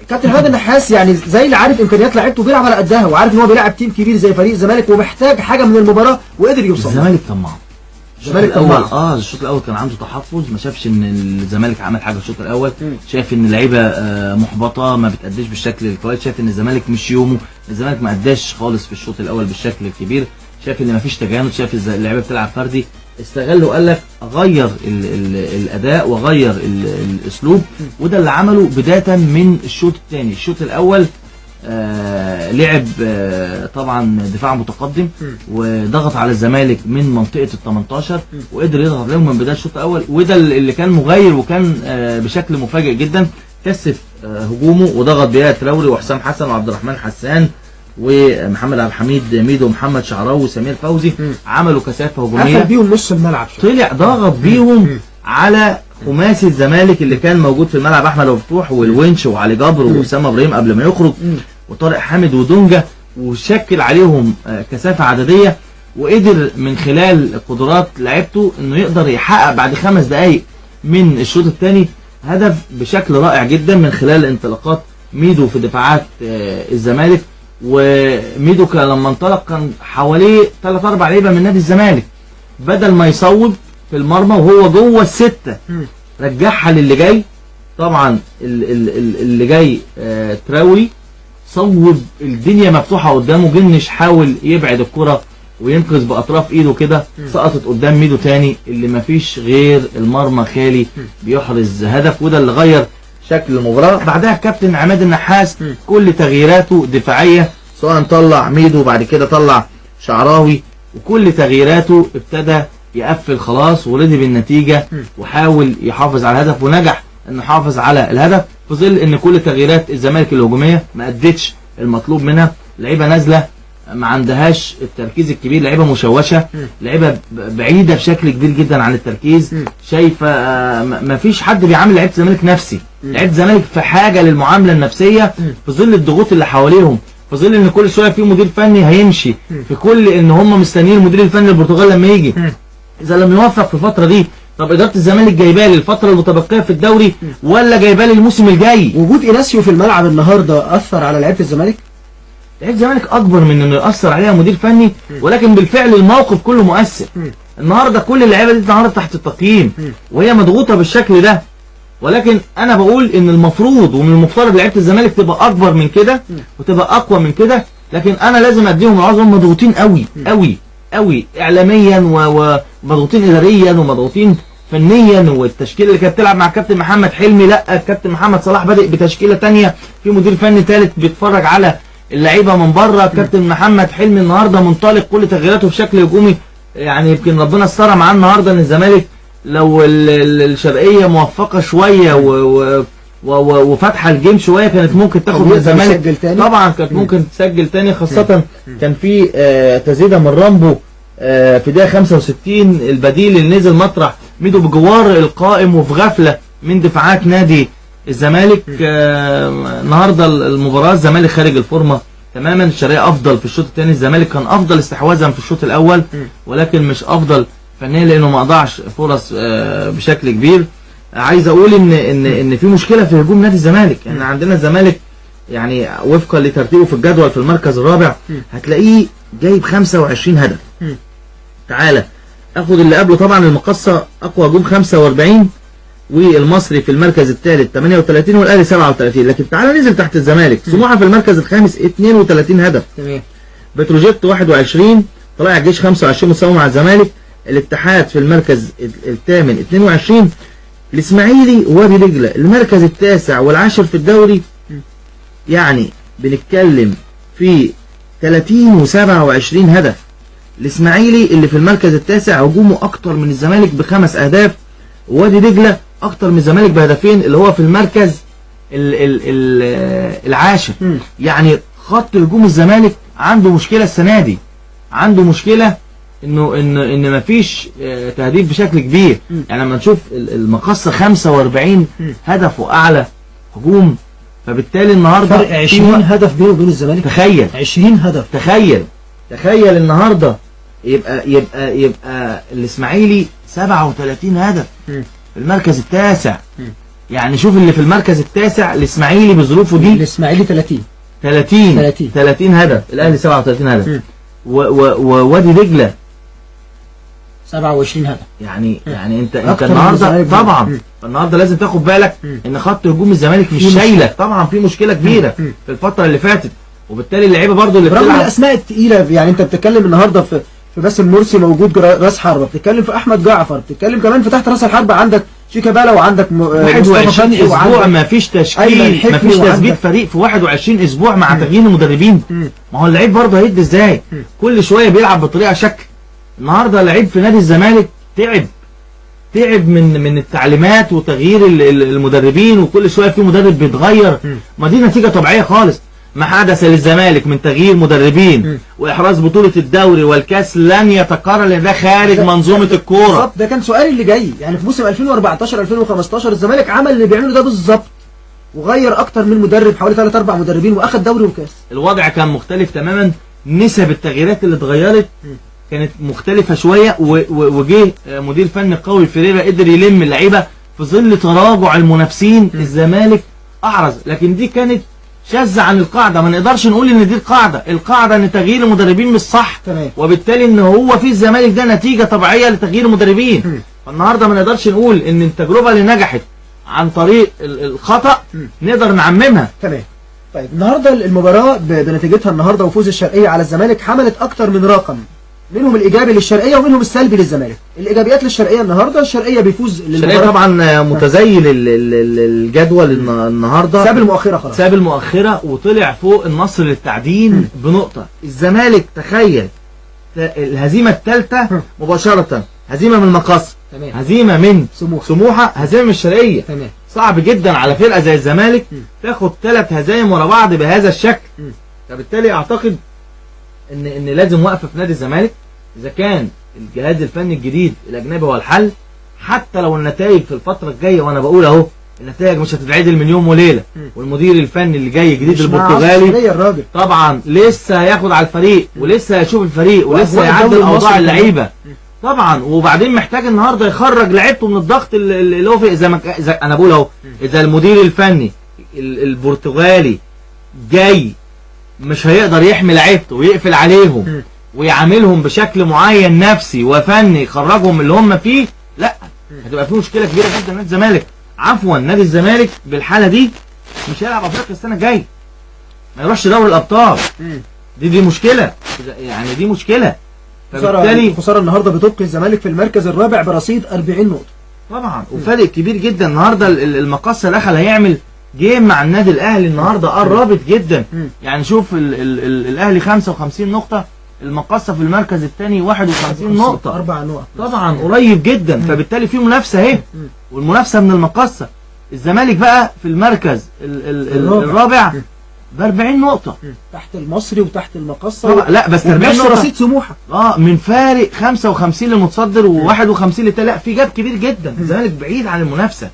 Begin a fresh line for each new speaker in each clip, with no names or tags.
كابتن عماد النحاس يعني زي اللي عارف امكانيات لعيبته بيلعب على قدها، وعارف ان هو بيلعب تيم كبير زي فريق الزمالك ومحتاج حاجه من المباراه وقدر يوصل.
الزمالك طماع.
الزمالك طماع.
الشوط الاول كان عنده تحفظ، ما شافش ان الزمالك عمل حاجه الشوط الاول، شايف ان اللعيبه محبطه ما بتأديش بالشكل الكويس، شايف ان الزمالك مش يومه، الزمالك ما أداش خالص في الشوط الاول بالشكل الكبير، شايف ان ما فيش تجانس، شايف اللعيبه بتلعب فردي. استغل وقال لك اغير الاداء واغير الاسلوب، وده اللي عمله بدايه من الشوط الثاني. الشوط الاول لعب طبعا دفاع متقدم وضغط على الزمالك من منطقه ال 18 وقدر يضغط عليهم من بدايه الشوط الاول، وده اللي كان مغير وكان بشكل مفاجئ جدا. كثف هجومه وضغط بيها تراوري وحسام حسن وعبد الرحمن حسان ومحمد عبد الحميد ميدو ومحمد شعراوي وسمير فوزي، عملوا كثافه هجوميه،
قفل بيهم نص الملعب،
طلع ضغط بيهم على خماسي الزمالك اللي كان موجود في الملعب، احمد ابو فتوح والونش وعلي جبر واسامه ابراهيم قبل ما يخرج وطارق حامد ودونجا، وشكل عليهم كثافه عدديه، وقدر من خلال قدرات لعيبته انه يقدر يحقق بعد 5 دقائق من الشوط الثاني هدف بشكل رائع جدا من خلال انطلاقات ميدو في دفاعات الزمالك. وميدو لما انطلق كان حواليه 3-4 لعيبه من نادي الزمالك، بدل ما يصوب في المرمى وهو جوه الستة رجعها للي جاي. طبعا اللي جاي تراوري صوب، الدنيا مفتوحه قدامه، جنش حاول يبعد الكره وينقذ باطراف ايده كده، سقطت قدام ميدو تاني اللي مفيش غير المرمى خالي بيحرز هدف، وده اللي غير شكل المباراه. بعدها الكابتن عماد النحاس كل تغييراته دفاعيه، سواء طلع ميدو وبعد كده طلع شعراوي، وكل تغييراته ابتدى يقفل خلاص ورضي بالنتيجه وحاول يحافظ على الهدف، ونجح انه يحافظ على الهدف في ظل ان كل تغييرات الزمالك الهجوميه ما ادتش المطلوب منها. لعيبه نازله ما عندهاش التركيز الكبير، لعيبه مشوشه، لعيبه بعيده بشكل كبير جدا عن التركيز، شايفه ما فيش حد بيعامل لعيبه الزمالك نفسي، لعيبه الزمالك في حاجه للمعامله النفسيه في ظل الضغوط اللي حواليهم، في ظل ان كل شويه في مدير فني هيمشي، في كل ان هم مستنيين المدير الفني البرتغال لما يجي، اذا لم يوفق في الفتره دي طب اداره الزمالك جايباه لي الفتره المتبقيه في الدوري ولا جايباه لي الموسم الجاي؟
وجود إناسيو في الملعب النهارده اثر على لعيبه الزمالك؟
لعيبه الزمالك اكبر من انه ياثر عليها مدير فني، ولكن بالفعل الموقف كله مؤثر. النهارده كل اللعيبه دي النهارده تحت التقييم وهي مضغوطه بالشكل ده، ولكن انا بقول ان المفروض ومن المفترض لعيبه الزمالك تبقى اكبر من كده وتبقى اقوى من كده، لكن انا لازم اديهم العذر، هم مضغوطين قوي قوي قوي اعلاميا ومضغوطين اداريا ومضغوطين فنيا، والتشكيله اللي كانت بتلعب مع الكابتن محمد حلمي لا، الكابتن محمد صلاح بادئ بتشكيله ثانيه، في مدير فني ثالث بيتفرج على اللعيبه من بره، الكابتن محمد حلمي النهارده منطلق كل تغييراته بشكل هجومي، يعني يمكن ربنا استر معاه النهارده ان الزمالك لو الشرقيه موفقه شويه وفتح الجيم شويه كانت ممكن تاخد من الزمالك، طبعا كانت ممكن تسجل تاني، خاصه كان في تسديده من رامبو في دقيقه 65 البديل اللي نزل مطرح ميدو بجوار القائم وفي غفله من دفاعات نادي الزمالك. النهارده المباراه الزمالك خارج الفورمه تماما، الشرقيه افضل في الشوط الثاني، الزمالك كان افضل استحواذا في الشوط الاول ولكن مش افضل فنيا لانه ما اضاعش فرص بشكل كبير. عايز اقول ان في مشكله في هجوم نادي الزمالك، يعني عندنا الزمالك يعني وفقا لترتيبه في الجدول في المركز الرابع هتلاقيه جايب 25 هدف. تعالى اخد اللي قبله، طبعا المقصه اقوى هجوم 45 والمصري في المركز الثالث 38 والاهلي 37، لكن تعالى نزل تحت الزمالك، سموحه في المركز الخامس 32 هدف، بتروجيت 21، طلائع الجيش 25 متساوي مع الزمالك، الاتحاد في المركز الثامن 22، الاسماعيلي ووادي دجله المركز التاسع والعاشر في الدوري، يعني بنتكلم في 30 و27 هدف. الاسماعيلي اللي في المركز التاسع هجومه اكتر من الزمالك ب5 اهداف، ووادي دجله اكتر من الزمالك بهدفين اللي هو في المركز العاشر. يعني خط هجوم الزمالك عنده مشكله السنه دي، عنده مشكله ان مفيش تهديف بشكل كبير، يعني لما نشوف المقصه 45 هدف واعلى هجوم، فبالتالي النهارده
فرق 20 هدف بينه وبين الزمالك.
تخيل
20 هدف،
تخيل النهارده يبقى الاسماعيلي 37 هدف في المركز التاسع، يعني شوف اللي في المركز التاسع الاسماعيلي بظروفه دي
الاسماعيلي 30
30 هدف، الاهلي 37 هدف، ووادي دجله
27 هدف.
يعني انت
أكتر
النهارده طبعا النهارده لازم تاخد بالك ان خط هجوم الزمالك مش شايلك، طبعا في مشكله كبيره في الفتره اللي فاتت، وبالتالي اللعيبه برضو اللي
برغم
بتلعب
الاسماء الثقيله. يعني انت بتتكلم النهارده في باسم مرسي موجود راس حربه، بتتكلم في احمد جعفر، بتتكلم كمان في تحت راس الحربه عندك شيكابالا، وعندك
21 اسبوع ما فيش تشكيل، ما فيش تثبيت فريق في 21 اسبوع مع تغيير المدربين. ما هو اللعيب برضه هيدي ازاي؟ كل شويه بيلعب بطريقه شكل. النهارده لعيب في نادي الزمالك تعب من التعليمات وتغيير المدربين، وكل شويه في مدرب بيتغير. ما دي نتيجه طبيعيه خالص. ما حدث للزمالك من تغيير مدربين واحراز بطوله الدوري والكاس لن يتكرر، لان ده خارج منظومه الكوره.
بالظبط، ده كان سؤالي اللي جاي. يعني في موسم 2014 2015 الزمالك عمل اللي بيعمله ده بالظبط، وغير اكتر من مدرب، حوالي 3 4 مدربين، واخد دوري وكاس.
الوضع كان مختلف تماما، نسب التغييرات اللي اتغيرت كانت مختلفه شويه، وجه مدير فني قوي فيريرا قدر يلم اللعيبه في ظل تراجع المنافسين. الزمالك اعرض، لكن دي كانت شاذة عن القاعدة. ما نقدرش نقول ان دي القاعدة ان تغيير المدربين مش صح، وبالتالي ان هو في الزمالك ده نتيجة طبيعية لتغيير المدربين. فالنهاردة ما نقدرش نقول ان التجربة اللي نجحت عن طريق الخطأ نقدر نعممها.
تمام. طيب النهاردة المباراة بنتيجتها النهاردة وفوز الشرقية على الزمالك حملت اكتر من رقم، منهم الايجابي للشرقيه ومنهم السلبي للزمالك. الايجابيات للشرقيه النهارده، الشرقيه بيفوز
الشرقيه طبعا متزيل الجدول النهارده،
ساب المؤخره خلاص،
ساب المؤخره وطلع فوق النصر للتعدين بنقطه. الزمالك تخيل الهزيمه الثالثه مباشره، هزيمه من المقص، هزيمه من سموحه، هزيمه من الشرقيه.
تمام.
صعب جدا على فرقه زي الزمالك تاخد 3 هزايم ورا بعض بهذا الشكل. فبالتالي اعتقد ان لازم وقفه في نادي الزمالك. اذا كان الجهاز الفني الجديد الاجنبي هو الحل، حتى لو النتائج في الفتره الجايه، وانا بقول اهو النتائج مش هتتعدل من يوم وليله، والمدير الفني اللي جاي جديد البرتغالي طبعا لسه هياخد على الفريق، ولسه هيشوف الفريق، ولسه هيعدل اوضاع اللعيبه طبعا. وبعدين محتاج النهارده يخرج لعيبته من الضغط اللي هو فيه. اذا انا بقول اهو، اذا المدير الفني البرتغالي جاي مش هيقدر يحمي لعيبته ويقفل عليهم ويعاملهم بشكل معين نفسي وفني يخرجهم اللي هم فيه، لا هتبقى في مشكله كبيره جدا. نادي الزمالك عفوا نادي الزمالك بالحاله دي مش هيلعب افريقيا السنه الجايه، ما يروحش دوري الابطال. دي مشكله، يعني دي مشكله.
فبالتالي خساره النهارده بتبقي الزمالك في المركز الرابع برصيد 40 نقطه
طبعا، وفارق كبير جدا. النهارده المقصه دخل هيعمل جيم مع النادي الاهلي النهارده، قربت جدا. يعني شوف الاهلي 55 نقطه، المقصه في المركز الثاني 51 نقطه،
4 نقط
طبعا قريب جدا. فبالتالي في منافسه اهي، والمنافسه من المقصه. الزمالك بقى في المركز الرابع ب 40 نقطه،
تحت المصري وتحت المقصه.
لا بس 40 نقطه
رصيد سموحه
من فارق 55 للمتصدر و51 للتاني. لا في جاب كبير جدا. الزمالك بعيد عن المنافسه،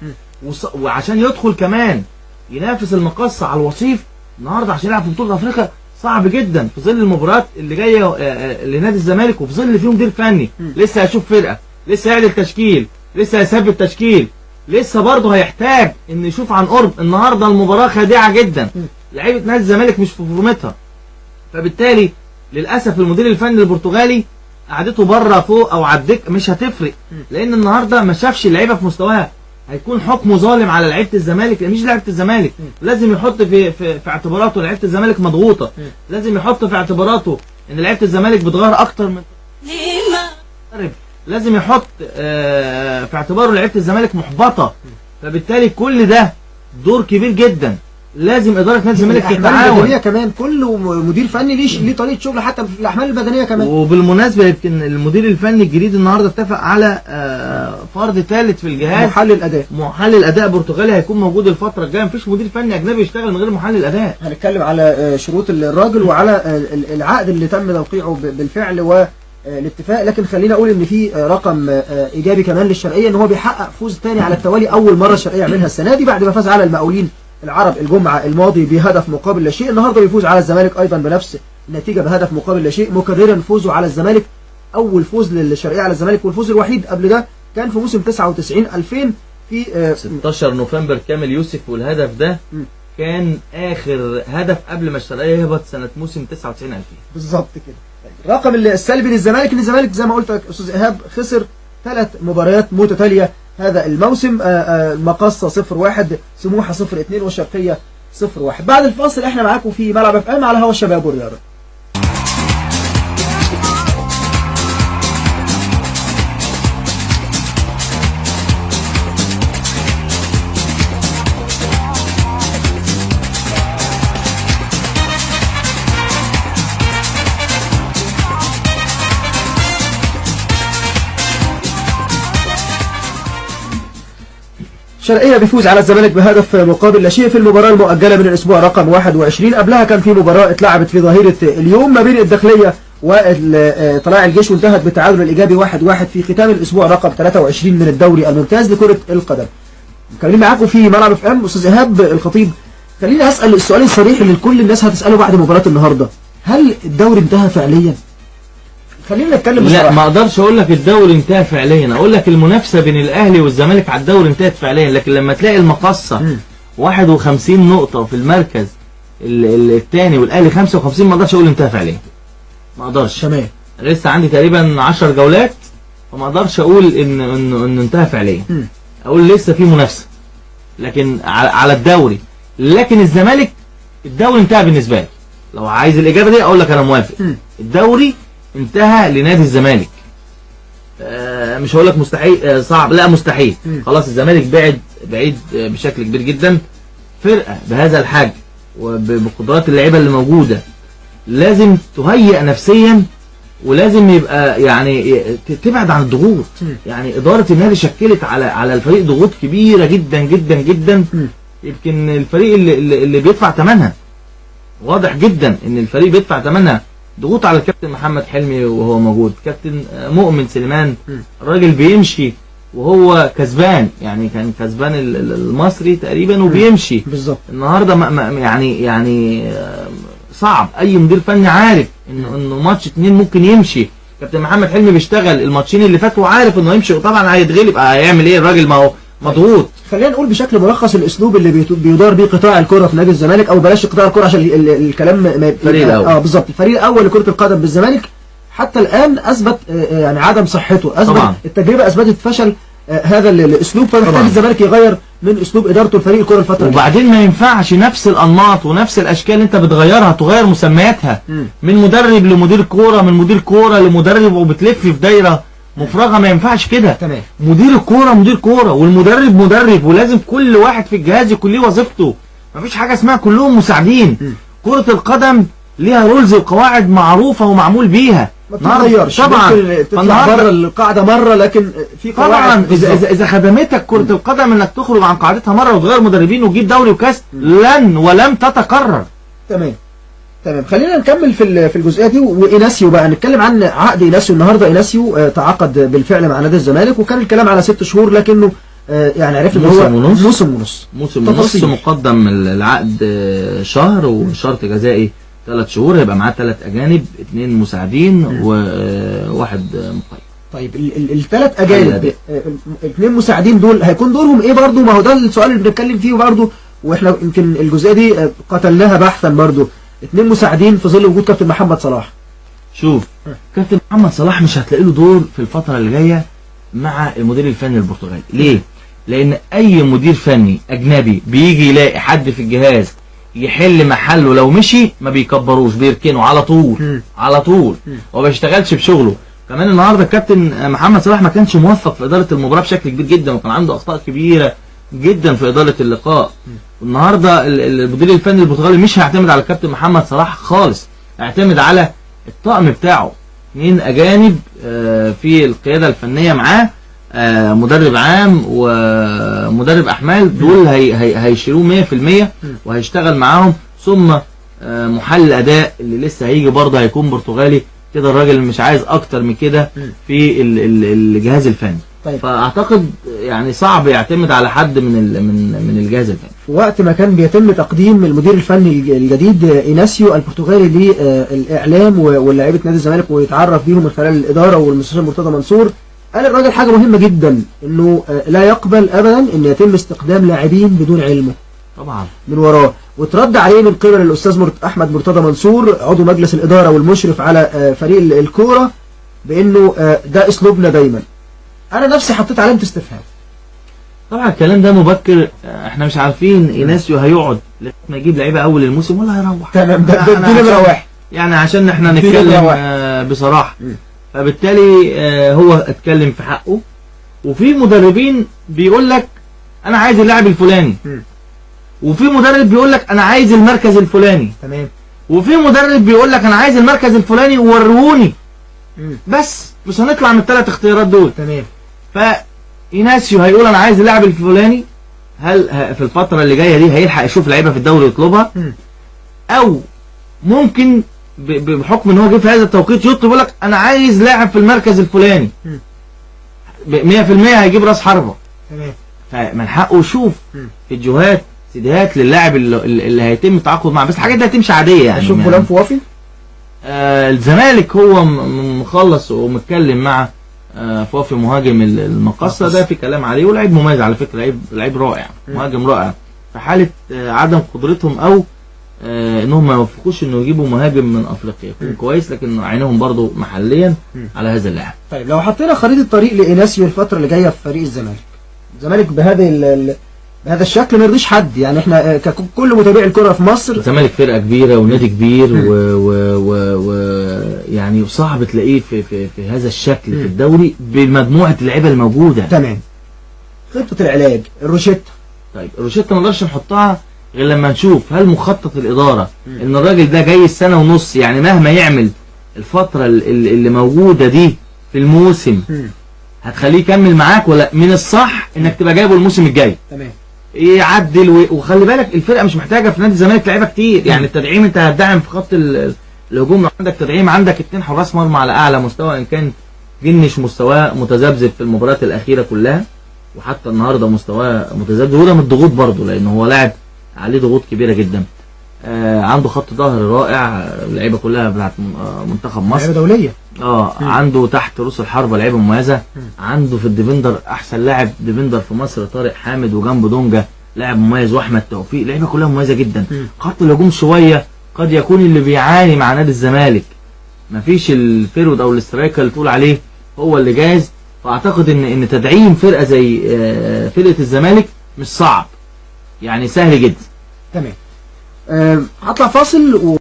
وعشان يدخل كمان ينافس المقصة على الوصيف النهارده عشان يلعب في بطولة افريقيا صعب جدا، في ظل المباريات اللي جايه لنادي الزمالك، وفي ظل فيه مدير فني لسه هيشوف فرقه، لسه هيعدل تشكيل، لسه هيثبت تشكيل، لسه برضه هيحتاج ان يشوف عن قرب. النهارده المباراه خادعه جدا، لعيبه نادي الزمالك مش في فورمتها. فبالتالي للاسف المدير الفني البرتغالي قعدته بره فوق او على الدكه مش هتفرق، لان النهارده ما شافش اللعيبه في مستواها. هيكون حكمه ظالم على لعيبه الزمالك، مش لعيبه الزمالك. لازم يحط في اعتباراته لعيبه الزمالك مضغوطه، لازم يحط في اعتباراته ان لعيبه الزمالك بتغير اكتر من لازم يحط في اعتباره لعيبه الزمالك محبطه. فبالتالي كل ده دور كبير جدا، لازم اداره نادي الزمالك تتعاون.
كمان كل مدير فني ليه طريقه شغل، حتى في الاحمال البدنيه كمان.
وبالمناسبه يمكن المدير الفني الجديد النهارده اتفق على فرد ثالث في الجهاز، محلل اداء برتغالي هيكون موجود الفتره الجايه. مفيش مدير فني اجنبي يشتغل من غير محلل اداء.
هنتكلم على شروط الراجل وعلى العقد اللي تم توقيعه بالفعل والاتفاق. لكن خلينا اقول ان في رقم ايجابي كمان للشرقيه، ان هو بيحقق فوز ثاني على التوالي، اول مره الشرقيه يعملها السنه دي بعد ما فاز على المقاولين العرب الجمعة الماضي بهدف مقابل لا شيء. النهارده بيفوز على الزمالك ايضا بنفس النتيجة بهدف مقابل لا شيء، مكررا فوزه على الزمالك. اول فوز للشرقية على الزمالك، والفوز الوحيد قبل ده كان في موسم 99-2000 في
16 نوفمبر كامل يوسف، والهدف ده كان اخر هدف قبل ما الشرقيه يهبط سنه موسم 99 2000
بالظبط كده. الرقم السلبي للزمالك ان الزمالك زي ما قلت يا استاذ ايهاب خسر 3 مباريات متتاليه هذا الموسم، المقصه 0-1، سموحه 0-2، والشرقيه 0-1. بعد الفاصل احنا معاكم في ملعب اف ام على هوا الشباب والرياضه. الشرقية بيفوز على الزمالك بهدف مقابل لا شيء في المباراة المؤجلة من الأسبوع رقم 21. قبلها كان في مباراة اتلعبت في ظهيرة اليوم ما بين الداخلية وطلائع الجيش، وانتهت بالتعادل الإيجابي 1-1 في ختام الأسبوع رقم 23 من الدوري الممتاز لكرة القدم. مكملين معاكم في ملعب اف ام. أستاذ إيهاب الخطيب، خليني أسأل السؤال الصريح اللي كل الناس هتسأله بعد مباراة النهاردة، هل الدوري انتهى فعليا؟ خلينا نتكلم بصراحة.
لا، ما اقدرش اقول لك الدوري انتهى فعليا، اقول لك المنافسه بين الاهلي والزمالك على الدوري انتهت فعليا، لكن لما تلاقي المقصه 51 نقطه في المركز الثاني والاهلي 55، ما اقدرش اقول انتهى فعليا، ما اقدرش.
تمام.
لسه عندي تقريبا 10 جولات، فما اقدرش اقول انه انتهى فعليا. اقول لسه في منافسه لكن على الدوري، لكن الزمالك الدوري انتهى بالنسبه لي. لو عايز الاجابه دي اقول لك انا موافق. الدوري انتهى لنادي الزمالك. مش هقول لك مستحيل، صعب، لا مستحيل. خلاص الزمالك بعيد بشكل كبير جدا. فرقه بهذا الحجم وبقدرات اللعيبه اللي موجوده لازم تهيئ نفسيا، ولازم يبقى يعني تبعد عن الضغوط. يعني اداره النادي شكلت على الفريق ضغوط كبيره جدا جدا جدا. يمكن الفريق اللي بيدفع ثمنها، واضح جدا ان الفريق بيدفع ثمنها. ضغوط على الكابتن محمد حلمي وهو موجود، كابتن مؤمن سليمان الراجل بيمشي وهو كسبان، يعني كان كسبان المصري تقريبا وبيمشي
بالظبط.
النهارده يعني صعب. اي مدير فني عارف انه ماتش 2 ممكن يمشي. كابتن محمد حلمي بيشتغل الماتشين اللي فاتوا وعارف انه يمشي، وطبعا هيتغلب، هيعمل ايه الراجل؟ ما هو مضغوط.
خلينا نقول بشكل ملخص الاسلوب اللي بيدار بيه قطاع الكره في نادي الزمالك، او بلاش قطاع الكره عشان الكلام ما
الفريق الاول.
بالظبط، الفريق الاول لكره القدم بالزمالك حتى الان اثبت يعني عدم صحته، اثبت طبعا. التجربه اثبتت فشل هذا الاسلوب، فمحتاج الزمالك يغير من اسلوب ادارته لفريق الكره الفتره دي.
وبعدين ما ينفعش نفس الانماط ونفس الاشكال اللي انت بتغيرها تغير مسمياتها. من مدرب لمدير كوره، من مدير كوره لمدرب، وبتلف في دايره مفرغه. ما ينفعش كده.
تمام.
مدير الكوره مدير كوره، والمدرب مدرب، ولازم كل واحد في الجهاز يكون ليه وظيفته. مفيش حاجه اسمها كلهم مساعدين. كره القدم ليها رولز وقواعد معروفه ومعمول بيها،
ما بتتغيرش
طبعا.
تطلع بره القاعده مره، لكن في
قواعد. طبعا اذا خدمتك كره القدم انك تخرج عن قاعدتها مره وتغير مدربين وتجيب دوري وكاس، لن ولم تتكرر.
تمام. خلينا نكمل في الجزئيه دي. وإيناسيو بقى، نتكلم عن عقد إيناسيو. النهارده إيناسيو تعاقد بالفعل مع نادي الزمالك، وكان الكلام على 6 شهور، لكنه يعني عرفنا ان هو موسم ونص مقدم العقد شهر، وشرط جزائي 3 شهور. هيبقى معاه 3 أجانب، 2 مساعدين وواحد مقيم. طيب ال3 أجانب 2 مساعدين دول هيكون دورهم ايه برضو؟ ما هو ده السؤال اللي بنتكلم فيه برضو، واحنا يمكن الجزئيه دي قتلناها بحثا برضو. 2 مساعدين في ظل وجود كابتن محمد صلاح.
شوف كابتن محمد صلاح مش هتلاقي له دور في الفتره اللي جايه مع المدير الفني البرتغالي. ليه؟ لان اي مدير فني اجنبي بيجي يلاقي حد في الجهاز يحل محله، لو مشي ما بيكبروش، بيركنه على طول على طول، وما بيشتغلش بشغله. كمان النهارده الكابتن محمد صلاح ما كانش موفق في اداره المباراه بشكل كبير جدا، وكان عنده اخطاء كبيره جدا في اداره اللقاء. النهارده المدير الفني البرتغالي مش هيعتمد على الكابتن محمد صلاح خالص، هيعتمد على الطاقم بتاعه. 2 أجانب في القياده الفنيه معاه، مدرب عام ومدرب احمال، دول هيشيلوه 100% وهيشتغل معاهم. ثم محلل اداء اللي لسه هيجي برضه هيكون برتغالي. كده الراجل مش عايز اكتر من كده في الجهاز الفني.
طيب.
فاعتقد يعني صعب يعتمد على حد من الجهاز الفني.
في وقت ما كان بيتم تقديم المدير الفني الجديد إيناسيو البرتغالي للاعلام ولاعيبه نادي الزمالك ويتعرف بيهم من خلال الاداره والمستشار مرتضى منصور، قال الراجل حاجة مهمة جدا، انه لا يقبل ابدا ان يتم استخدام لاعبين بدون علمه
طبعا
من وراه. وترد عليه من قبل الاستاذ احمد مرتضى منصور عضو مجلس الاداره والمشرف على فريق الكوره بانه ده اسلوبنا دايما. انا نفسي حطيت علامه استفهام.
طبعا الكلام ده مبكر، احنا مش عارفين ايناسيو هيقعد لغايه ما يجيب لعيبه اول الموسم ولا هيروح.
تمام، ده نمره واحد
يعني عشان احنا نتكلم بصراحه. فبالتالي هو اتكلم في حقه. وفي مدربين بيقول لك انا عايز اللاعب الفلاني، وفي مدرب بيقول لك انا عايز المركز الفلاني،
تمام،
وفي مدرب بيقول لك انا عايز المركز الفلاني ووروني بس مش هنطلع من الثلاث اختيارات دول.
تمام.
فايناسيو هيقول انا عايز اللاعب الفلاني، هل في الفتره اللي جايه دي هيلحق يشوف لعيبه في الدوري يطلبها؟ او ممكن بحكم ان هو جه في هذا التوقيت يطلب يقول لك انا عايز لاعب في المركز الفلاني 100% هيجيب راس حربه.
تمام.
فمن حقه يشوف فيديوهات سيديهات للاعب اللي هيتم التعاقد معاه، بس الحاجات دي هتمشي عاديه يعني.
اشوف فلان فوافي.
الزمالك هو مخلص ومتكلم مع فوافي مهاجم المقصه ده، في كلام عليه، ولاعيب مميز على فكره، لعيب رائع، مهاجم رائع. في حاله عدم قدرتهم او انهم ما يوفقوش انه يجيبوا مهاجم من افريقيا يكون كويس، لكن عينهم برضو محليا على هذا اللاعب.
طيب لو حطينا خريطه طريق لايناسيو الفتره اللي جايه في فريق الزمالك بهذا الشكل ما يرضيش حد يعني. احنا ككل متابعي الكره في مصر،
الزمالك فرقه كبيره ونادي كبير و يعني صعب تلاقيه في هذا الشكل في الدوري بمجموعه اللعيبه الموجوده.
تمام. خطه العلاج الروشيتا.
طيب الروشيتا ما نقدرش نحطها غير لما نشوف هل مخطط الاداره ان الراجل ده جاي السنه ونص، يعني مهما يعمل الفتره اللي موجوده دي في الموسم هتخليه يكمل معاك، ولا من الصح انك تبقى جايبه الموسم الجاي.
تمام.
يعدل وخلي بالك الفرقه مش محتاجه في نادي الزمالك لعيبه كتير، يعني التدعيم انت هتدعم في خط الهجوم، لو عندك تدعيم عندك 2 حراس مرمى على اعلى مستوى، ان كان جنش مستواه متذبذب في المباريات الاخيره كلها، وحتى النهارده مستواه متذبذب، وده من الضغوط برضه لان هو لاعب عليه ضغوط كبيره جدا. عنده خط ظهر رائع، اللعيبه كلها بتاعت منتخب مصر،
لعيبه دوليه.
عنده تحت رؤوس الحربه لعيبه مميزه. عنده في الديفندر احسن لاعب ديفندر في مصر طارق حامد، وجنبه دونجا لاعب مميز، واحمد توفيق، لعيبه كلها مميزه جدا. خط الهجوم شويه قد يكون اللي بيعاني مع نادي الزمالك، مفيش الفيرود او الاسترايكر اللي تقول عليه هو اللي جاهز. فاعتقد ان تدعيم فرقه زي فرقه الزمالك مش صعب، يعني سهل جدا.
تمام. هطلع فاصل